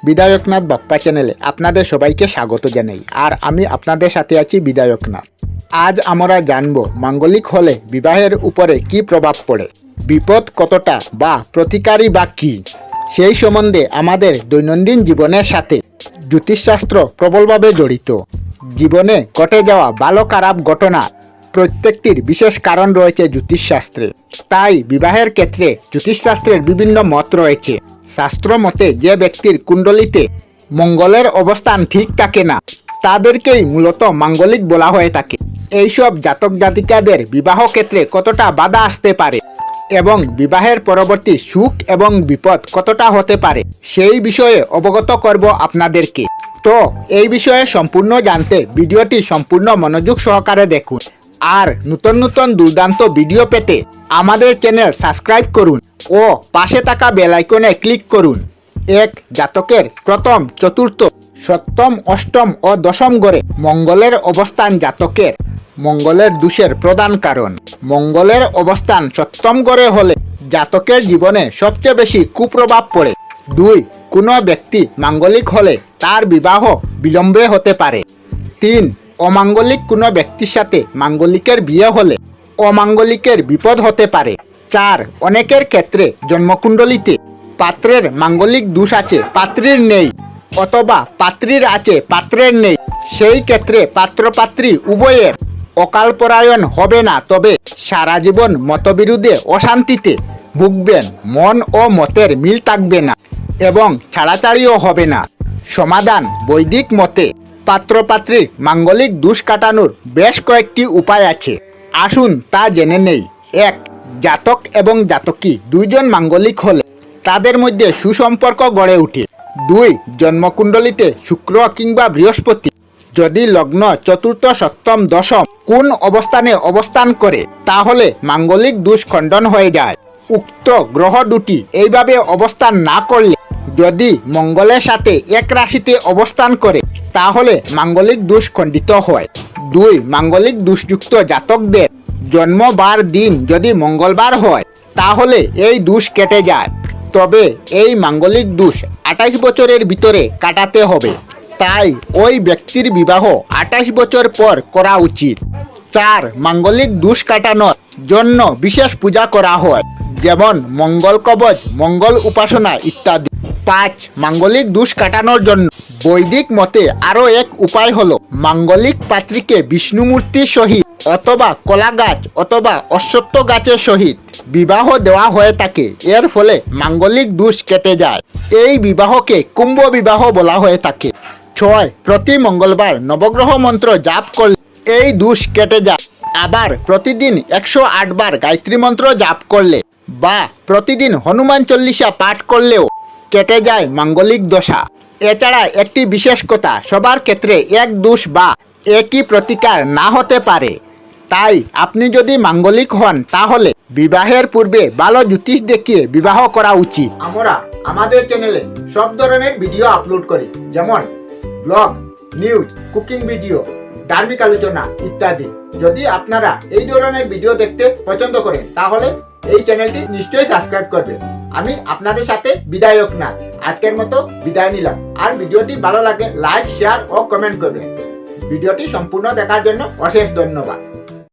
বিধায়কনাথ বাপ্পা চ্যানেলে আপনাদের সবাইকে স্বাগত জানাই। আর আমি আপনাদের সাথে আছি বিধায়কনাথ। আজ আমরা জানব মাঙ্গলিক হলে বিবাহের উপরে কি প্রভাব পড়ে, বিপদ কতটা বা প্রতিকারী বা কী, সেই সম্বন্ধে আমাদের দৈনন্দিন জীবনের সাথে জ্যোতিষশাস্ত্র প্রবলভাবে জড়িত। জীবনে ঘটে যাওয়া ভালো খারাপ ঘটনা প্রত্যেকটির বিশেষ কারণ রয়েছে জ্যোতিষশাস্ত্রে। তাই বিবাহের ক্ষেত্রে জ্যোতিষশাস্ত্রের বিভিন্ন মত রয়েছে। শাস্ত্র মতে যে ব্যক্তির কুণ্ডলিতে মঙ্গলের অবস্থান ঠিক থাকে না, তাদেরকেই মূলত মাঙ্গলিক বলা হয়ে থাকে। এইসব জাতক জাতিকাদের বিবাহ ক্ষেত্রে কতটা বাধা আসতে পারে এবং বিবাহের পরবর্তী সুখ এবং বিপদ কতটা হতে পারে, সেই বিষয়ে অবগত করব আপনাদেরকে। তো এই বিষয়ে সম্পূর্ণ জানতে ভিডিওটি সম্পূর্ণ মনোযোগ সহকারে দেখুন। আর নতুন নতুন দুর্দান্ত ভিডিও পেতে আমাদের চ্যানেল সাবস্ক্রাইব করুন ও পাশে থাকা বেল আইকনে ক্লিক করুন। এক জাতকের প্রথম, চতুর্থ, সপ্তম, অষ্টম ও দশম ঘরে মঙ্গলের অবস্থান জাতকের মঙ্গলের দোষের প্রধান কারণ। মঙ্গলের অবস্থান সপ্তম ঘরে হলে জাতকের জীবনে সবচেয়ে বেশি কুপ্রভাব পড়ে। 2. কোনো ব্যক্তি মাঙ্গলিক হলে তার বিবাহ বিলম্বে হতে পারে। 3. অমাঙ্গলিক কোনো ব্যক্তির সাথে মাঙ্গলিকের বিয়ে হলে অমাঙ্গলিকের বিপদ হতে পারে। 4. অনেকের ক্ষেত্রে জন্মকুণ্ডলিতে পাত্রের মাঙ্গলিক দোষ আছে, পাত্রীর নেই, অথবা পাত্রীর আছে, পাত্রের নেই। সেই ক্ষেত্রে পাত্রপাত্রী উভয়ের অকালপরায়ণ হবে না, তবে সারা জীবন মতবিরোধে অশান্তিতে ভুগবেন। মন ও মতের মিল থাকবে না এবং ছাড়াছাড়িও হবে না। সমাধান: বৈদিক মতে পাত্রপাত্রীর মাঙ্গলিক দোষ কাটানোর বেশ কয়েকটি উপায় আছে। আসুন তা জেনে নেই। 1. জাতক এবং জাতকী দুইজন মাঙ্গলিক হলে তাদের মধ্যে সুসম্পর্ক গড়ে ওঠে। 2. জন্মকুণ্ডলিতে শুক্র কিংবা বৃহস্পতি যদি লগ্ন, চতুর্থ, সপ্তম, দশম কোন অবস্থানে অবস্থান করে, তাহলে মাঙ্গলিক দোষ খণ্ডন হয়ে যায়। উক্ত গ্রহ দুটি এইভাবে অবস্থান না করলে, যদি মঙ্গলের সাথে এক রাশিতে অবস্থান করে, তাহলে মাঙ্গলিক দোষ খণ্ডিত হয়। 2. মাঙ্গলিক দোষযুক্ত জাতকদের জন্মবার দিন যদি মঙ্গলবার হয়, তাহলে এই দোষ কেটে যায়। তবে এই মাঙ্গলিক দোষ 28 বছরের ভিতরে কাটাতে হবে। তাই ওই ব্যক্তির বিবাহ 28 বছর পর করা উচিত। 4. মাঙ্গলিক দোষ কাটানোর জন্য বিশেষ পূজা করা হয়, যেমন মঙ্গল কবচ, মঙ্গল উপাসনা ইত্যাদি। 5. মাঙ্গলিক দোষ কাটানোর জন্য বৈদিক মতে আরও এক উপায় হলো মাঙ্গলিক পাত্রীকে বিষ্ণুমূর্তির সহিত অথবা কলা গাছ অথবা অশ্বত্থ গাছের সহিত বিবাহ দেওয়া হয়ে থাকে। এর ফলে মাঙ্গলিক দোষ কেটে যায়। এই বিবাহকে কুম্ভ বিবাহ বলা হয়ে থাকে। 6. প্রতি মঙ্গলবার নবগ্রহ মন্ত্র জাপ করলে এই দোষ কেটে যায়। আবার প্রতিদিন 108 বার গায়ত্রী মন্ত্র জাপ করলে বা প্রতিদিন হনুমান চল্লিশা পাঠ করলেও কেটে যায় মাঙ্গলিক দশা। এছাড়া একটি বিশেষ কথা, সবার ক্ষেত্রে এক দোষ বা একই প্রতিকার না হতে পারে। তাই আপনি যদি মাঙ্গলিক হন, তাহলে বিবাহের পূর্বে ভালো জ্যোতিষ দেখিয়ে বিবাহ করা উচিত। আমরা আমাদের চ্যানেলে সব ধরনের ভিডিও আপলোড করি, যেমন ব্লগ, নিউজ, কুকিং ভিডিও, ধার্মিক আলোচনা ইত্যাদি। যদি আপনারা এই ধরনের ভিডিও দেখতে পছন্দ করেন, তাহলে এই চ্যানেলটি নিশ্চয়ই সাবস্ক্রাইব করবেন। আমি আপনাদের সাথে বিধায়কনাথ আজকের মতো বিদায় নিলাম। আর ভিডিওটি ভালো লাগলে লাইক, শেয়ার ও কমেন্ট করবেন। ভিডিওটি সম্পূর্ণ দেখার জন্য অশেষ ধন্যবাদ।